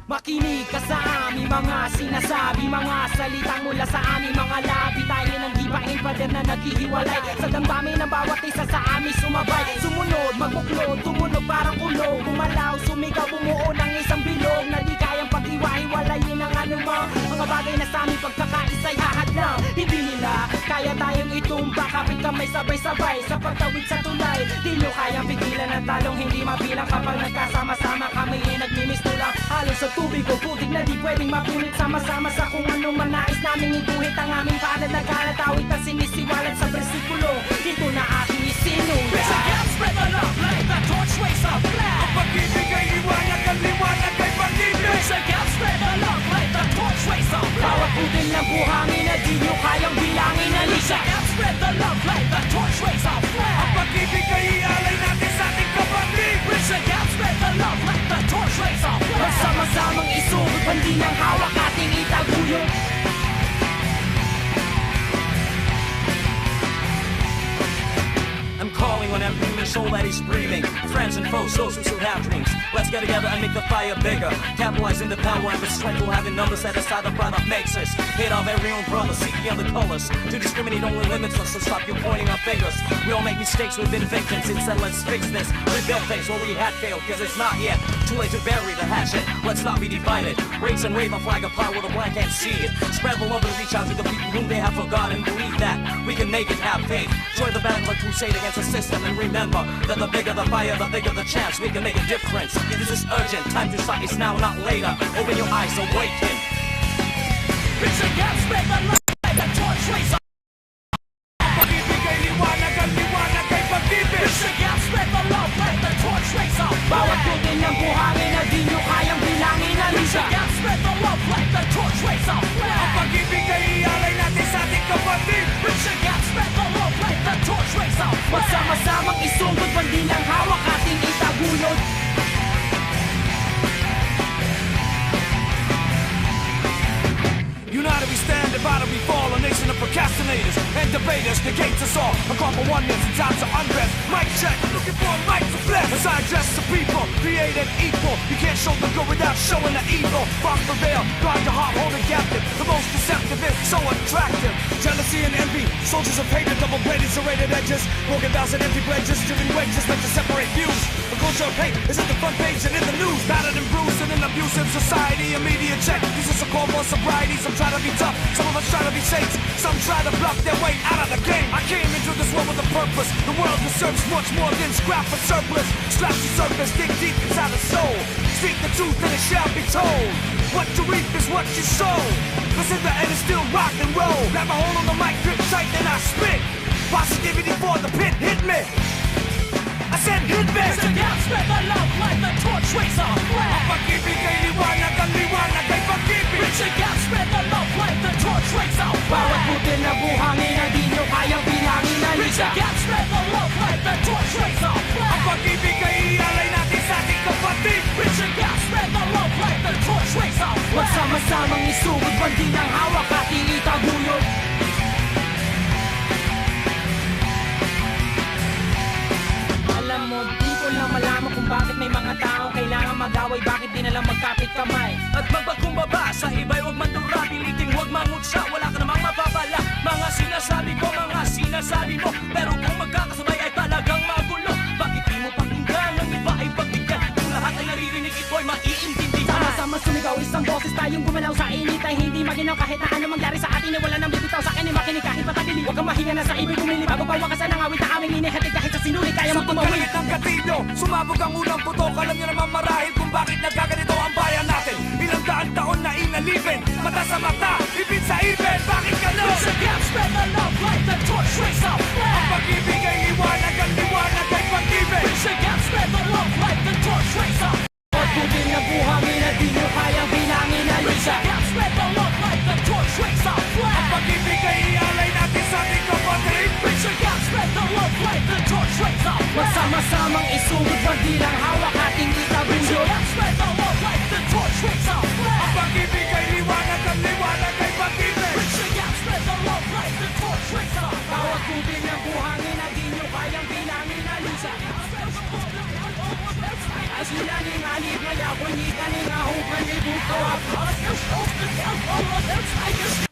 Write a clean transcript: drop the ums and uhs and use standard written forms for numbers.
Makinig ka sa aming mga sinasabi, mga salitang mula sa aming mga labi. Tayo ng gibain pader na naghihiwalay sa damdamin ng bawat isa sa amin sumabay. Sumunod, magbuklod, tumunog parang kulog, gumalaw, sumigaw, bumuo ng isang bilog na di kayang pag-iwa-hiwalayin ng anumang mga bagay na sa aming pagkakaisa'y hahadlang. Hindi nila kaya tayong itumba, kapit kamay sabay-sabay sa pagtawid sa tulay. Di nyo kayang pigilan ang talong hindi mabilang kapag nagkasama-sama kami nagmimistulang. Halos sa tubig o putik na di pwedeng mapunit, sama-sama sa kung ano man nais naming iguhit. Ang aming palad na kalatawit at sinisiwalat sa bersikulo. Ito na aking isinulat. Spread the love like the torch rays of black. Ang pag-ibig ay liwanag, ang liwanag ay pag-ibig. Spread the love like the torch rays of black. Bawat putil ng buhangin na di nyo kayang bilangin. Alisa, Spread the love like the torch rays of black. Ang pag-ibig ay ialay natin sa ating kapatid. Spread the love like the torch rays of black. magsama-samang isugot, pandi ng hawak ating itaguyod. I'm calling on every human soul that is breathing. Friends and foes, those who still have dreams. Let's get together and make the fire bigger. Capitalizing the power and the strength, we'll have the numbers set aside the brother makes us. Hate our very own brother, seek the other colors. To discriminate only limits us, so stop you pointing our fingers. We all make mistakes, we've been victims. Instead, let's fix this. Rebuild things where we had failed, cause it's not yet too late to bury the hatchet. Let's not be divided. Raise and wave a flag of power where the blind can't see it. Spread the love and reach out to the people whom they have forgotten. Believe that we can make it, have faith. Join the battle of crusade against the system, and remember that the bigger the fire, the bigger the chance we can make a difference. This is urgent, time to start, it's now, not later. Open your eyes, awaken. Spread the love like the torch rays of Pag-ibig ay liwanag, ang liwanag ay pag-ibig. Spread the love like the torch rays of Bawat putil ng buhangin na di nyo kayang bilangin. Alisa, Spread the love like the torch rays of Ang pag-ibig ay ialay natin sa ating kapatid. Spread the love like the torch rays of magsama-samang isugot, pandi ng hawak ating itaguyod. United we stand, divided we fall. A nation of procrastinators and debaters negates us all. A call for oneness in times of unrest. Mic check, looking for a mic to bless. As I address the people, created equal. You can't show the good without showing the evil. False prevail, guard your heart, hold it captive. The most deceptive is so attractive. Jealousy and envy, soldiers of hatred, double-bladed, serrated edges. Broken vows and empty bridges, driven wedges meant to separate views. A culture of hate is at the front page and in the news. Battered and bruised in an abusive society. Immediate check, this is a call for sobriety. Some try to be tough, some of us try to be saints. Some try to block their way out of the game. I came into this world with a purpose. The world deserves much more than scrap for surplus. Scratch the surface, dig deep inside the soul. Speak the truth and it shall be told. What you reap is what you sow. Listen, the end is still rock and roll. Grab a hold on the mic, grip tight, then I spit. Positivity for the pit, hit me. I said hit me. Spread the love like the torch rays of Ang pag-ibig ay liwanag, ang liwanag ay pag-ibig. Spread the love like the torch rays of Bawat putil ng buhangin na di nyo kayang bilangin. Alisa, Spread the love like the torch rays of Ang pag-ibig ay ialay natin sa ating kapatid. Spread the love like the torch rays of magsama-samang isugot, pandi ng hawak ating itaguyod. Alam mo, di ko lang malaman kung bakit may mga tao kailangan mag-away, bakit di nalang magkapit kamay. At magpakumbaba sa iba'y huwag mandura, piliting huwag mangutsa, wala ka namang mapapala. Mga sinasabi ko, mga sinasabi mo, pero kung magkakasabay ay talagang magulo. Bakit di mo pakinggan, ang iba ay pagbigyan? Kung lahat ay naririnig, ito'y maiintindihan. Sama-sama sumigaw, isang boses tayong gumalaw sa init ay hindi maginaw. Kahit na ano mangyari sa atin ay wala nang bibitaw sa akin ay makinig kahit patagili. Huwag kang mahinga na sa ibig bumili, bago pa wakasan ang awit na aming inihatid. Kahit sa sinuli kaya Sa magtumawid. pagkalit ng gatilyo, sumabog ang unang putok. Alam niyo naman marahil kung bakit nagkaganito ang bayan natin. Ilang daan taon na inalipin, mata sa mata, ibig sa ibig. Bakit ganon? Spread the love like the torch rays of Ang pag-ibig ay liwanag, ang liwanag ay pag-ibig. Spread the love like the torch rays of At putil na buhangin na di nyo kayang bilangin. Alisa, Spread the love like the torch rays of Ang pag-ibig ay ialay natin sa ating kapatid. Spread the love like the torch rays of magsama-samang isugot, pandi ng hawak ating itaguyod. Spread the love like the torch rays of Ang pag-ibig ay liwanag, ang liwanag ay pag-ibig. Spread the love like the torch rays of Bawat putil ng buhangin na di nyo kayang bilangin. Alisa, sila ning alip ngaya, when you ganing ahong kanibuk kawa. All of your souls, the devil of their tigers.